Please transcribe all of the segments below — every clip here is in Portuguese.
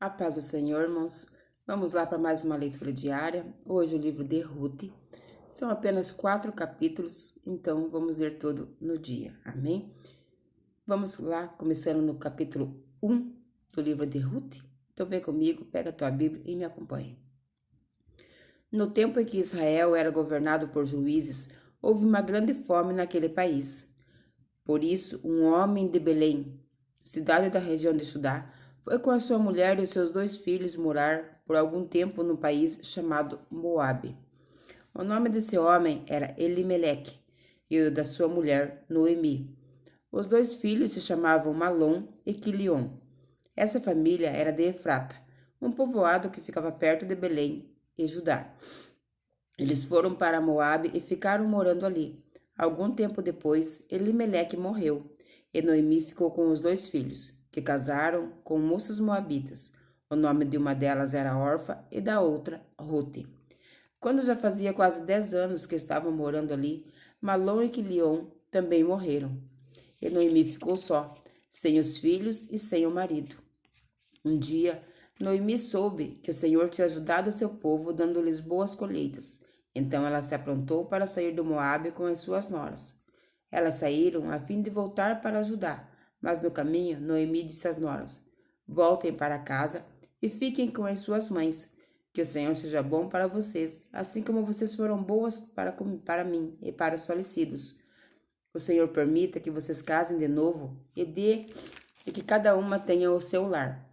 A paz do Senhor, irmãos. Vamos lá para mais uma leitura diária. Hoje o livro de Ruth. São apenas 4 capítulos, então vamos ler todo no dia. Amém? Vamos lá, começando no capítulo 1 do livro de Ruth. Então vem comigo, pega a tua Bíblia e me acompanhe. No tempo em que Israel era governado por juízes, houve uma grande fome naquele país. Por isso, um homem de Belém, cidade da região de Judá, foi com a sua mulher e os seus 2 filhos morar por algum tempo no país chamado Moabe. O nome desse homem era Elimeleque e o da sua mulher Noemi. Os 2 filhos se chamavam Malom e Quilion. Essa família era de Efrata, um povoado que ficava perto de Belém e Judá. Eles foram para Moabe e ficaram morando ali. Algum tempo depois, Elimeleque morreu, e Noemi ficou com os 2 filhos, que casaram com moças moabitas. O nome de uma delas era Orfa e da outra, Rute. Quando já fazia quase 10 anos que estavam morando ali, Malom e Quilion também morreram. E Noemi ficou só, sem os filhos e sem o marido. Um dia, Noemi soube que o Senhor tinha ajudado o seu povo, dando-lhes boas colheitas. Então ela se aprontou para sair do Moabe com as suas noras. Elas saíram a fim de voltar para Judá, mas no caminho Noemi disse às noras: Voltem para casa e fiquem com as suas mães. Que o Senhor seja bom para vocês, assim como vocês foram boas para mim e para os falecidos. O Senhor permita que vocês casem de novo e que cada uma tenha o seu lar.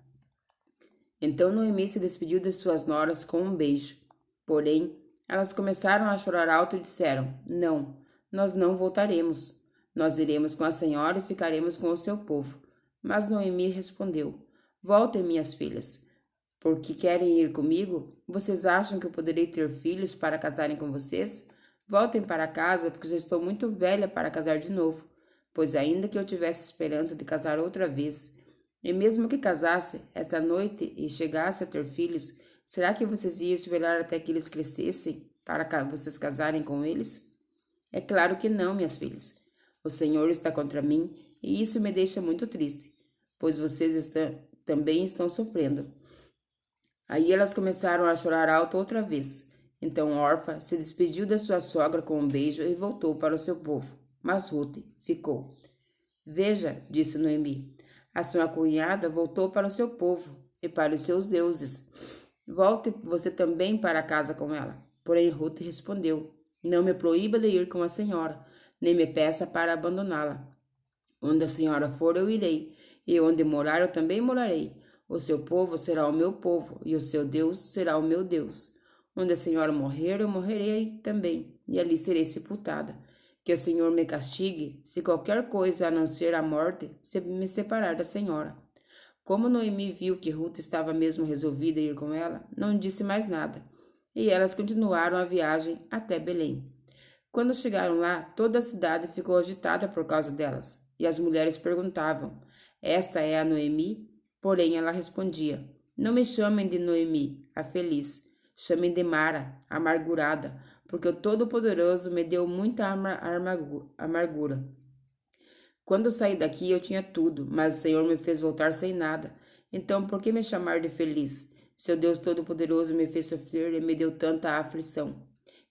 Então Noemi se despediu de suas noras com um beijo. Porém, elas começaram a chorar alto e disseram: Não, nós não voltaremos. Nós iremos com a senhora e ficaremos com o seu povo. Mas Noemi respondeu: Voltem, minhas filhas. Porque querem ir comigo? Vocês acham que eu poderei ter filhos para casarem com vocês? Voltem para casa, porque já estou muito velha para casar de novo. Pois ainda que eu tivesse esperança de casar outra vez, e mesmo que casasse esta noite e chegasse a ter filhos, será que vocês iam esperar até que eles crescessem para vocês casarem com eles? É claro que não, minhas filhas. O Senhor está contra mim e isso me deixa muito triste, pois vocês também estão sofrendo. Aí elas começaram a chorar alto outra vez. Então Orfa se despediu da sua sogra com um beijo e voltou para o seu povo. Mas Ruth ficou. Veja, disse Noemi, a sua cunhada voltou para o seu povo e para os seus deuses. Volte você também para casa com ela. Porém Ruth respondeu: Não me proíba de ir com a senhora, nem me peça para abandoná-la. Onde a senhora for, eu irei, e onde morar, eu também morarei. O seu povo será o meu povo, e o seu Deus será o meu Deus. Onde a senhora morrer, eu morrerei também, e ali serei sepultada. Que o Senhor me castigue, se qualquer coisa a não ser a morte se me separar da senhora. Como Noemi viu que Ruth estava mesmo resolvida a ir com ela, não disse mais nada, e elas continuaram a viagem até Belém. Quando chegaram lá, toda a cidade ficou agitada por causa delas, e as mulheres perguntavam: Esta é a Noemi? Porém ela respondia: Não me chamem de Noemi, a feliz, chamem de Mara, a amargurada, porque o Todo-Poderoso me deu muita amargura. Quando saí daqui eu tinha tudo, mas o Senhor me fez voltar sem nada. Então por que me chamar de feliz? Seu Deus Todo-Poderoso me fez sofrer e me deu tanta aflição.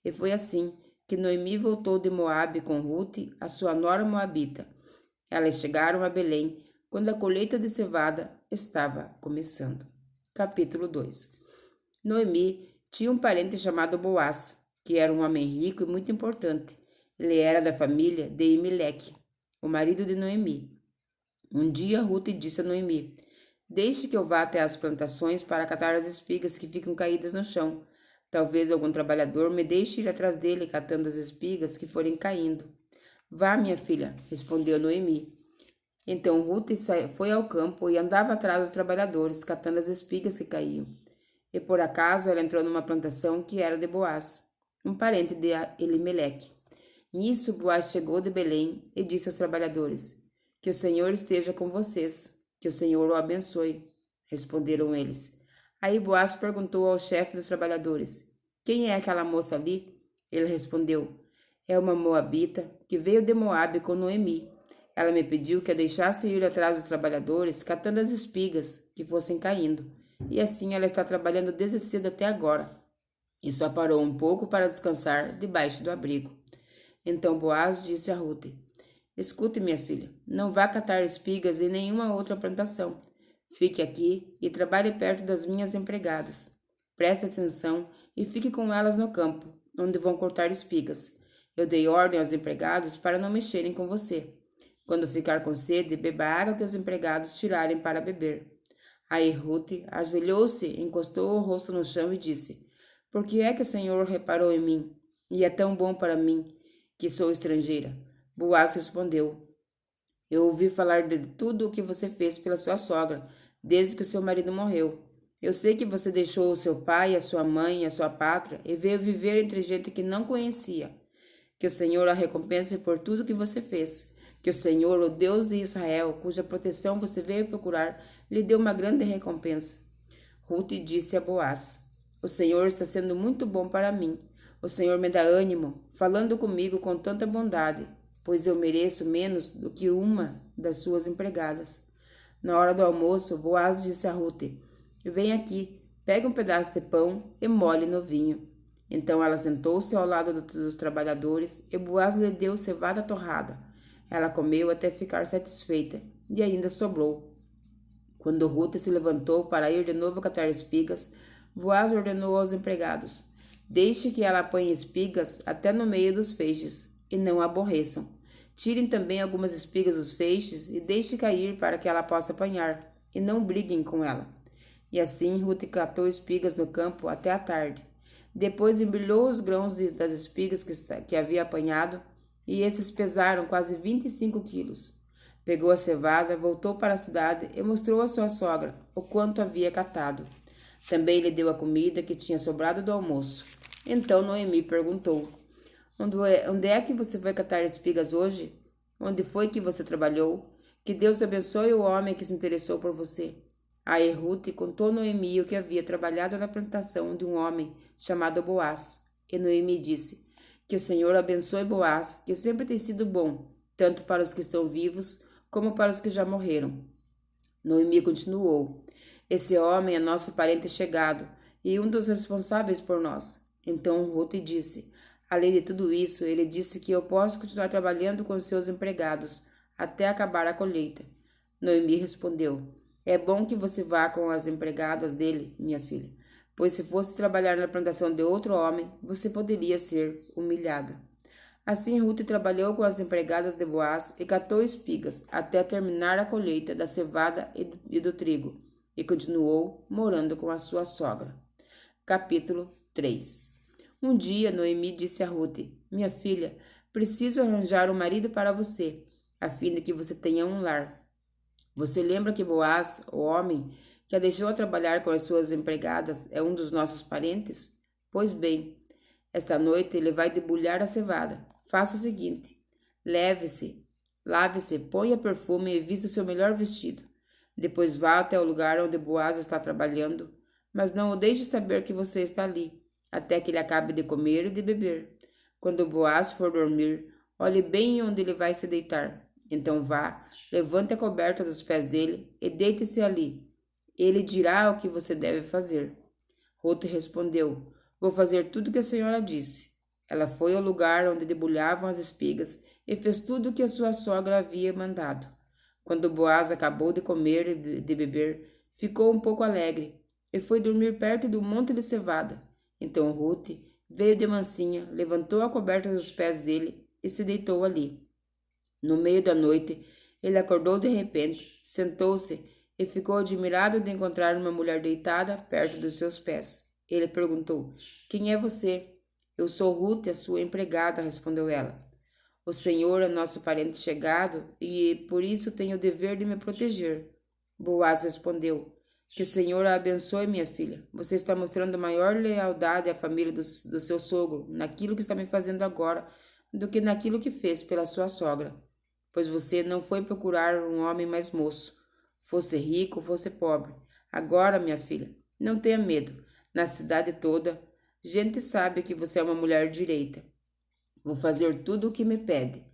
E foi assim que Noemi voltou de Moabe com Ruth, a sua nora moabita. Elas chegaram a Belém quando a colheita de cevada estava começando. Capítulo 2. Noemi tinha um parente chamado Boaz, que era um homem rico e muito importante. Ele era da família de Elimeleque, o marido de Noemi. Um dia Ruth disse a Noemi: Deixe que eu vá até as plantações para catar as espigas que ficam caídas no chão. Talvez algum trabalhador me deixe ir atrás dele catando as espigas que forem caindo. Vá, minha filha, respondeu Noemi. Então Ruth foi ao campo e andava atrás dos trabalhadores, catando as espigas que caíam. E por acaso ela entrou numa plantação que era de Boaz, um parente de Elimeleque. Nisso Boaz chegou de Belém e disse aos trabalhadores: Que o Senhor esteja com vocês, que o Senhor o abençoe. Responderam eles. Aí Boaz perguntou ao chefe dos trabalhadores: Quem é aquela moça ali? Ele respondeu: É uma moabita que veio de Moabe com Noemi. Ela me pediu que a deixasse ir atrás dos trabalhadores, catando as espigas que fossem caindo. e assim ela está trabalhando desde cedo até agora, e só parou um pouco para descansar debaixo do abrigo. Então Boaz disse a Rute: Escute, minha filha, não vá catar espigas em nenhuma outra plantação. Fique aqui e trabalhe perto das minhas empregadas. Preste atenção e fique com elas no campo, onde vão cortar espigas. Eu dei ordem aos empregados para não mexerem com você. Quando ficar com sede, beba a água que os empregados tirarem para beber. Aí Rute ajoelhou-se, encostou o rosto no chão e disse: Por que é que o Senhor reparou em mim? E é tão bom para mim, que sou estrangeira. Boaz respondeu: Eu ouvi falar de tudo o que você fez pela sua sogra, desde que o seu marido morreu. Eu sei que você deixou o seu pai, a sua mãe e a sua pátria e veio viver entre gente que não conhecia. Que o Senhor a recompense por tudo que você fez. Que o Senhor, o Deus de Israel, cuja proteção você veio procurar, lhe dê uma grande recompensa. Rute disse a Boaz: O Senhor está sendo muito bom para mim. O Senhor me dá ânimo, falando comigo com tanta bondade, pois eu mereço menos do que uma das suas empregadas. Na hora do almoço, Boaz disse a Rute: Vem aqui, pegue um pedaço de pão e molhe no vinho. Então ela sentou-se ao lado dos trabalhadores e Boaz lhe deu cevada torrada. Ela comeu até ficar satisfeita e ainda sobrou. Quando Rute se levantou para ir de novo catar espigas, Boaz ordenou aos empregados: Deixe que ela apanhe espigas até no meio dos feixes, e não a aborreçam. Tirem também algumas espigas dos feixes e deixe cair para que ela possa apanhar, e não briguem com ela. E assim Rute catou espigas no campo até a tarde. Depois embrulhou os grãos das espigas que havia apanhado, e esses pesaram quase 25 quilos. Pegou a cevada, voltou para a cidade e mostrou à sua sogra o quanto havia catado. Também lhe deu a comida que tinha sobrado do almoço. Então Noemi perguntou: Onde é que você foi catar espigas hoje? Onde foi que você trabalhou? Que Deus abençoe o homem que se interessou por você. Aí Rute contou Noemi o que havia trabalhado na plantação de um homem chamado Boaz. E Noemi disse: Que o Senhor abençoe Boaz, que sempre tem sido bom, tanto para os que estão vivos como para os que já morreram. Noemi continuou: Esse homem é nosso parente chegado e um dos responsáveis por nós. Então Rute disse: Além de tudo isso, ele disse que eu posso continuar trabalhando com seus empregados até acabar a colheita. Noemi respondeu: É bom que você vá com as empregadas dele, minha filha, pois se fosse trabalhar na plantação de outro homem, você poderia ser humilhada. Assim Rute trabalhou com as empregadas de Boaz e catou espigas até terminar a colheita da cevada e do trigo, e continuou morando com a sua sogra. Capítulo 3. Um dia Noemi disse a Rute: Minha filha, preciso arranjar um marido para você, a fim de que você tenha um lar. Você lembra que Boaz, o homem que a deixou trabalhar com as suas empregadas, é um dos nossos parentes? Pois bem, esta noite ele vai debulhar a cevada. Faça o seguinte: lave-se, ponha perfume e vista seu melhor vestido. Depois vá até o lugar onde Boaz está trabalhando, mas não o deixe saber que você está ali, até que ele acabe de comer e de beber. Quando Boaz for dormir, olhe bem onde ele vai se deitar. Então vá, levante a coberta dos pés dele e deite-se ali. Ele dirá o que você deve fazer. Rute respondeu: Vou fazer tudo o que a senhora disse. Ela foi ao lugar onde debulhavam as espigas e fez tudo o que a sua sogra havia mandado. Quando Boaz acabou de comer e de beber, ficou um pouco alegre e foi dormir perto do monte de cevada. Então Rute veio de mansinha, levantou a coberta dos pés dele e se deitou ali. No meio da noite, ele acordou de repente, sentou-se e ficou admirado de encontrar uma mulher deitada perto dos seus pés. Ele perguntou: Quem é você? Eu sou Rute, a sua empregada, respondeu ela. O Senhor é nosso parente chegado e por isso tem o dever de me proteger. Boaz respondeu: Que o Senhor a abençoe, minha filha. Você está mostrando maior lealdade à família do seu sogro naquilo que está me fazendo agora do que naquilo que fez pela sua sogra. Pois você não foi procurar um homem mais moço, fosse rico ou fosse pobre. Agora, minha filha, não tenha medo. Na cidade toda, gente sabe que você é uma mulher direita. Vou fazer tudo o que me pede.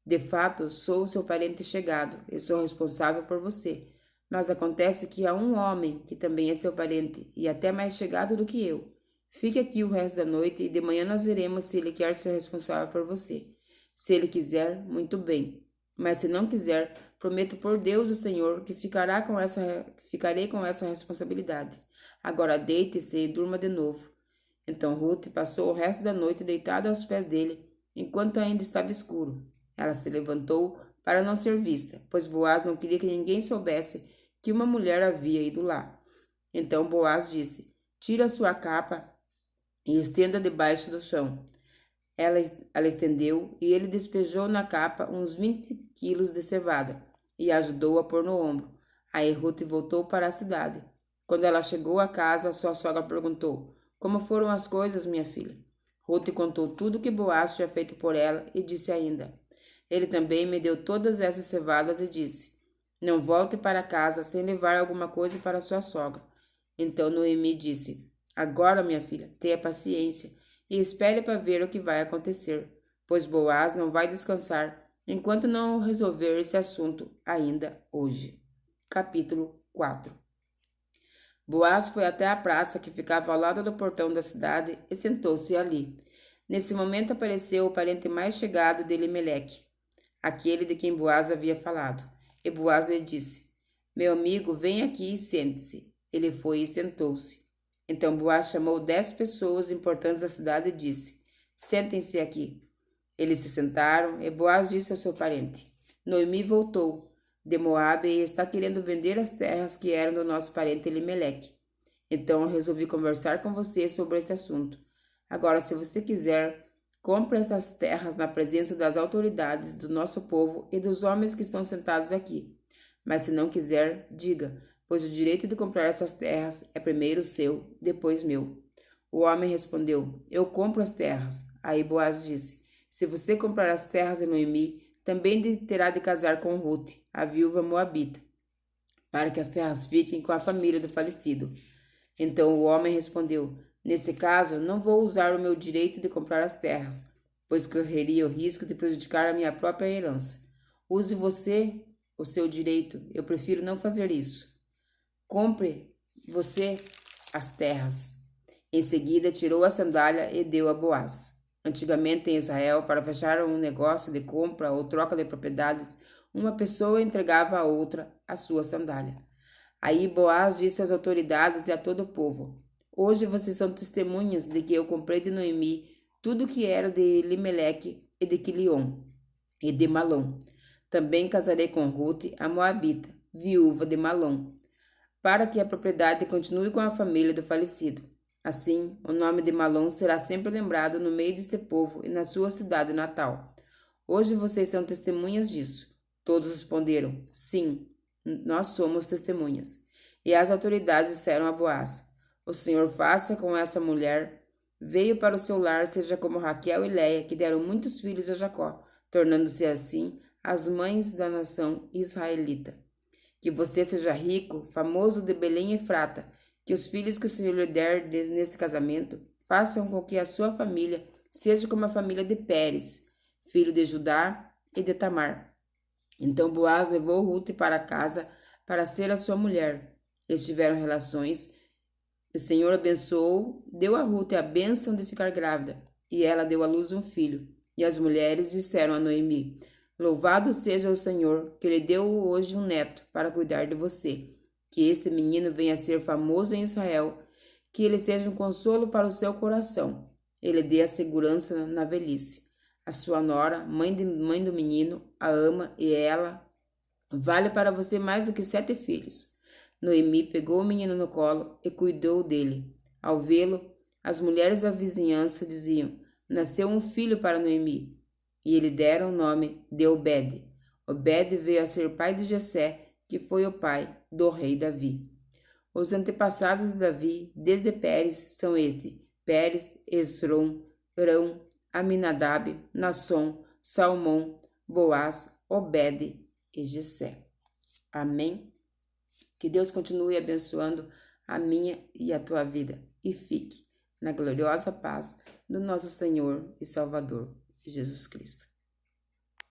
De fato, sou seu parente chegado e sou responsável por você. Mas acontece que há um homem que também é seu parente e até mais chegado do que eu. Fique aqui o resto da noite e de manhã nós veremos se ele quer ser responsável por você. Se ele quiser, muito bem. Mas se não quiser, prometo por Deus o Senhor que ficarei com essa responsabilidade. Agora deite-se e durma de novo. Então Ruth passou o resto da noite deitada aos pés dele, enquanto ainda estava escuro. Ela se levantou para não ser vista, pois Boaz não queria que ninguém soubesse que uma mulher havia ido lá. Então Boaz disse: Tira sua capa e estenda debaixo do chão. Ela estendeu e ele despejou na capa uns 20 quilos de cevada e ajudou a pôr no ombro. Aí Ruth voltou para a cidade. Quando ela chegou à casa, sua sogra perguntou: Como foram as coisas, minha filha? Ruth contou tudo que Boaz tinha feito por ela e disse ainda: Ele também me deu todas essas cevadas e disse: Não volte para casa sem levar alguma coisa para sua sogra. Então Noemi disse: Agora, minha filha, tenha paciência e espere para ver o que vai acontecer, pois Boaz não vai descansar enquanto não resolver esse assunto ainda hoje. Capítulo 4. Boaz foi até a praça que ficava ao lado do portão da cidade e sentou-se ali. Nesse momento apareceu o parente mais chegado de Elimeleque, aquele de quem Boaz havia falado. E Boaz lhe disse: Meu amigo, vem aqui e sente-se. Ele foi e sentou-se. Então Boaz chamou 10 pessoas importantes da cidade e disse: Sentem-se aqui. Eles se sentaram e Boaz disse ao seu parente: Noemi voltou de Moabe e está querendo vender as terras que eram do nosso parente Elimeleque. Então eu resolvi conversar com você sobre esse assunto. Agora, se você quiser, compre essas terras na presença das autoridades do nosso povo e dos homens que estão sentados aqui. Mas se não quiser, diga, pois o direito de comprar essas terras é primeiro seu, depois meu. O homem respondeu: Eu compro as terras. Aí Boaz disse: Se você comprar as terras de Noemi, também terá de casar com Ruth, a viúva moabita, para que as terras fiquem com a família do falecido. Então o homem respondeu: Nesse caso, não vou usar o meu direito de comprar as terras, pois correria o risco de prejudicar a minha própria herança. Use você o seu direito, eu prefiro não fazer isso. Compre você as terras. Em seguida, tirou a sandália e deu a Boaz. Antigamente, em Israel, para fechar um negócio de compra ou troca de propriedades, uma pessoa entregava a outra a sua sandália. Aí Boaz disse às autoridades e a todo o povo: Hoje vocês são testemunhas de que eu comprei de Noemi tudo que era de Elimeleque e de Quilion e de Malom. Também casarei com Ruth, a moabita, viúva de Malom, para que a propriedade continue com a família do falecido. Assim, o nome de Malom será sempre lembrado no meio deste povo e na sua cidade natal. Hoje vocês são testemunhas disso. Todos responderam: Sim, nós somos testemunhas. E as autoridades disseram a Boaz: O Senhor faça com essa mulher veio para o seu lar, seja como Raquel e Leia, que deram muitos filhos a Jacó, tornando-se assim as mães da nação israelita. Que você seja rico, famoso de Belém e Efrata, que os filhos que o Senhor lhe der nesse casamento façam com que a sua família seja como a família de Pérez, filho de Judá e de Tamar. Então Boaz levou Ruth para casa para ser a sua mulher. Eles tiveram relações. O Senhor abençoou, deu a Ruth a bênção de ficar grávida, e ela deu à luz um filho. E as mulheres disseram a Noemi: Louvado seja o Senhor, que lhe deu hoje um neto para cuidar de você. Que este menino venha a ser famoso em Israel, que ele seja um consolo para o seu coração. Ele dê a segurança na velhice. A sua nora, mãe do menino, a ama e ela vale para você mais do que 7 filhos. Noemi pegou o menino no colo e cuidou dele. Ao vê-lo, as mulheres da vizinhança diziam: Nasceu um filho para Noemi. E lhe deram o nome de Obed. Obed veio a ser pai de Jessé, que foi o pai do rei Davi. Os antepassados de Davi, desde Pérez, são este: Pérez, Esrom, Rão, Aminadab, Nasson, Salmão, Boaz, Obed e Jessé. Amém? Que Deus continue abençoando a minha e a tua vida e fique na gloriosa paz do nosso Senhor e Salvador, Jesus Cristo.